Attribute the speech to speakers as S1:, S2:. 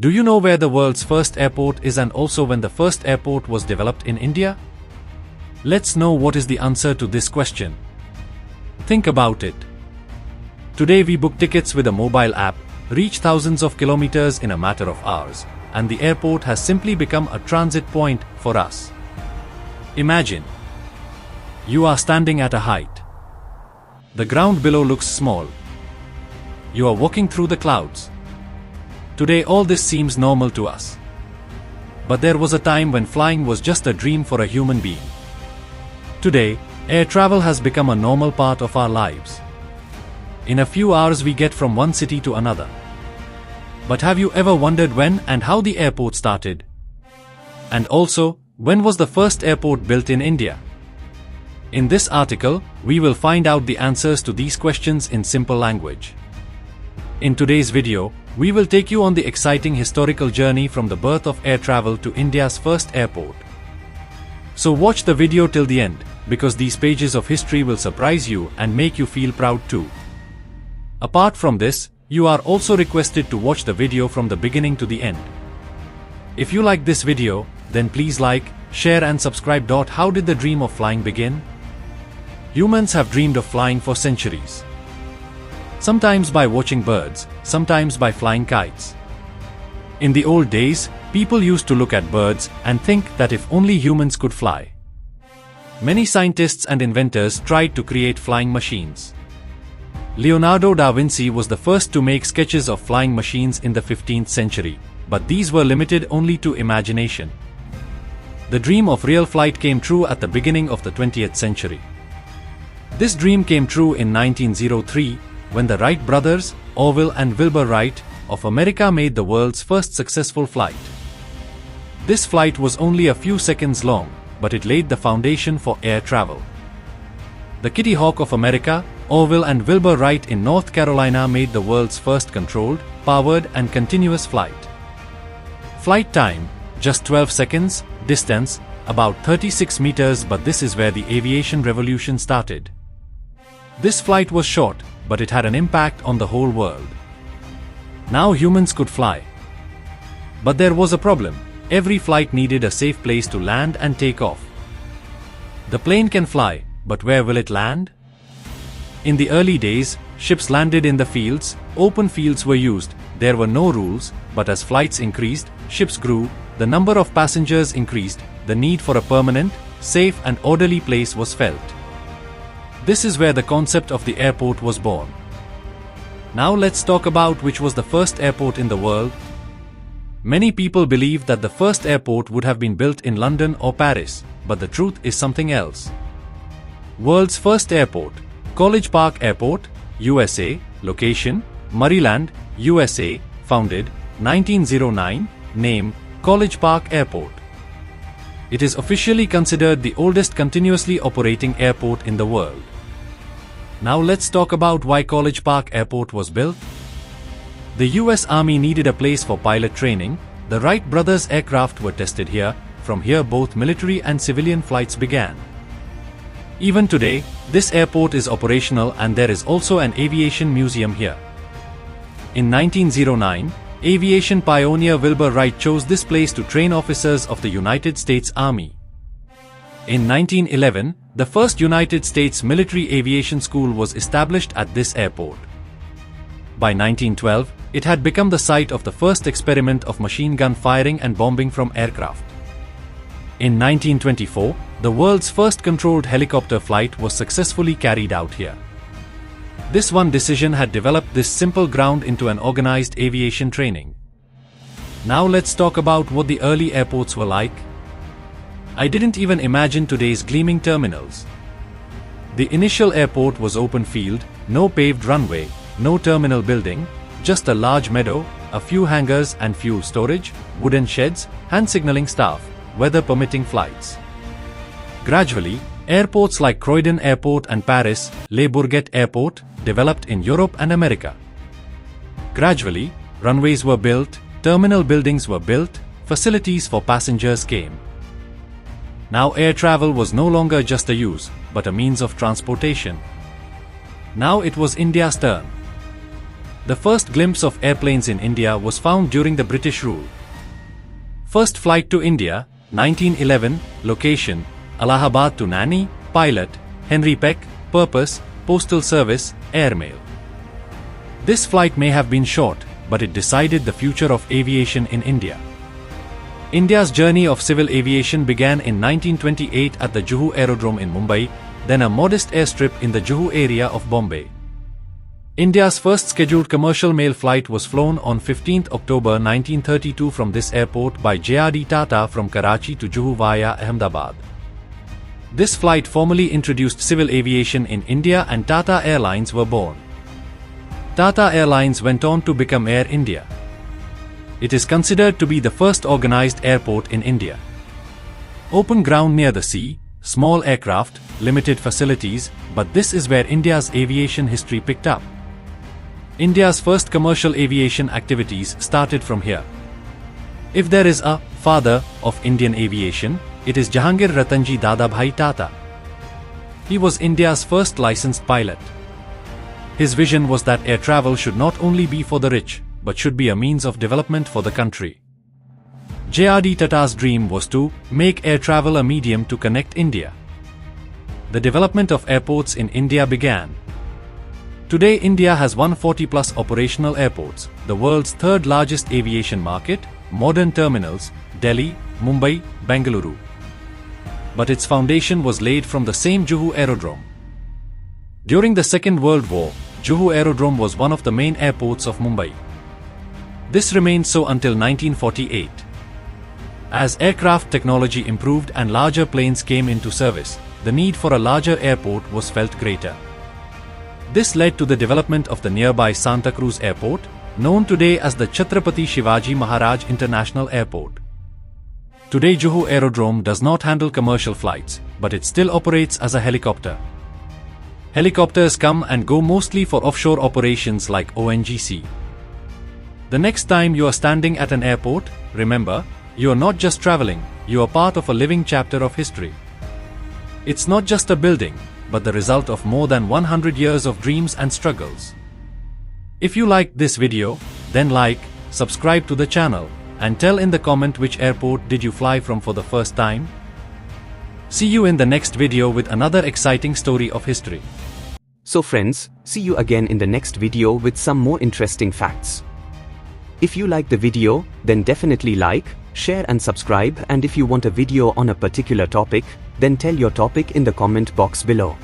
S1: Do you know where the world's first airport is and also when the first airport was developed in India? Let's know what is the answer to this question. Think about it. Today we book tickets with a mobile app, reach thousands of kilometers in a matter of hours, and the airport has simply become a transit point for us. Imagine. You are standing at a height. The ground below looks small. You are walking through the clouds. Today all this seems normal to us. But there was a time when flying was just a dream for a human being. Today, air travel has become a normal part of our lives. In a few hours we get from one city to another. But have you ever wondered when and how the airport started? And also, when was the first airport built in India? In this article, we will find out the answers to these questions in simple language. In today's video, we will take you on the exciting historical journey from the birth of air travel to India's first airport. So watch the video till the end, because these pages of history will surprise you and make you feel proud too. Apart from this, you are also requested to watch the video from the beginning to the end. If you like this video, then please like, share and subscribe. How did the dream of flying begin? Humans have dreamed of flying for centuries. Sometimes by watching birds, sometimes by flying kites. In the old days, people used to look at birds and think that if only humans could fly. Many scientists and inventors tried to create flying machines. Leonardo da Vinci was the first to make sketches of flying machines in the 15th century, but these were limited only to imagination. The dream of real flight came true at the beginning of the 20th century. This dream came true in 1903, when the Wright brothers, Orville and Wilbur Wright, of America made the world's first successful flight. This flight was only a few seconds long, but it laid the foundation for air travel. The Kitty Hawk of America, Orville and Wilbur Wright in North Carolina made the world's first controlled, powered and continuous flight. Flight time, just 12 seconds, distance, about 36 meters, but this is where the aviation revolution started. This flight was short, but it had an impact on the whole world. Now humans could fly. But there was a problem. Every flight needed a safe place to land and take off. The plane can fly, but where will it land? In the early days, ships landed in the fields, open fields were used, there were no rules, but as flights increased, ships grew, the number of passengers increased, the need for a permanent, safe and orderly place was felt. This is where the concept of the airport was born. Now let's talk about which was the first airport in the world. Many people believe that the first airport would have been built in London or Paris, but the truth is something else. World's first airport, College Park Airport, USA, location, Maryland, USA, founded, 1909, name, College Park Airport. It is officially considered the oldest continuously operating airport in the world. Now let's talk about why College Park Airport was built. The US Army needed a place for pilot training. The Wright brothers' aircraft were tested here. From here both military and civilian flights began. Even today, this airport is operational and there is also an aviation museum here. In 1909, aviation pioneer Wilbur Wright chose this place to train officers of the United States Army. In 1911, the first United States Military Aviation School was established at this airport. By 1912, it had become the site of the first experiment of machine gun firing and bombing from aircraft. In 1924, the world's first controlled helicopter flight was successfully carried out here. This one decision had developed this simple ground into an organized aviation training. Now let's talk about what the early airports were like. I didn't even imagine today's gleaming terminals. The initial airport was open field, no paved runway, no terminal building, just a large meadow, a few hangars and fuel storage, wooden sheds, hand signaling staff, weather permitting flights. Gradually, airports like Croydon Airport and Paris, Le Bourget Airport, developed in Europe and America. Gradually, runways were built, terminal buildings were built, facilities for passengers came. Now air travel was no longer just a use, but a means of transportation. Now it was India's turn. The first glimpse of airplanes in India was found during the British rule. First flight to India, 1911, location, Allahabad to Nani, pilot, Henry Peck, purpose, postal service, airmail. This flight may have been short, but it decided the future of aviation in India. India's journey of civil aviation began in 1928 at the Juhu Aerodrome in Mumbai, then a modest airstrip in the Juhu area of Bombay. India's first scheduled commercial mail flight was flown on 15 October 1932 from this airport by J.R.D. Tata from Karachi to Juhu via Ahmedabad. This flight formally introduced civil aviation in India and Tata Airlines were born. Tata Airlines went on to become Air India. It is considered to be the first organized airport in India. Open ground near the sea, small aircraft, limited facilities, but this is where India's aviation history picked up. India's first commercial aviation activities started from here. If there is a father of Indian aviation, it is Jahangir Ratanji Dadabhai Tata. He was India's first licensed pilot. His vision was that air travel should not only be for the rich, but should be a means of development for the country. J.R.D. Tata's dream was to make air travel a medium to connect India. The development of airports in India began. Today India has 140+ operational airports, the world's third largest aviation market, modern terminals, Delhi, Mumbai, Bengaluru. But its foundation was laid from the same Juhu Aerodrome. During the Second World War, Juhu Aerodrome was one of the main airports of Mumbai. This remained so until 1948. As aircraft technology improved and larger planes came into service, the need for a larger airport was felt greater. This led to the development of the nearby Santa Cruz Airport, known today as the Chhatrapati Shivaji Maharaj International Airport. Today Juhu Aerodrome does not handle commercial flights, but it still operates as a helicopter. Helicopters come and go mostly for offshore operations like ONGC. The next time you are standing at an airport, remember, you are not just traveling, you are part of a living chapter of history. It's not just a building, but the result of more than 100 years of dreams and struggles. If you liked this video, then like, subscribe to the channel, and tell in the comment which airport did you fly from for the first time. See you in the next video with another exciting story of history.
S2: So friends, see you again in the next video with some more interesting facts. If you like the video, then definitely like, share and subscribe, and if you want a video on a particular topic, then tell your topic in the comment box below.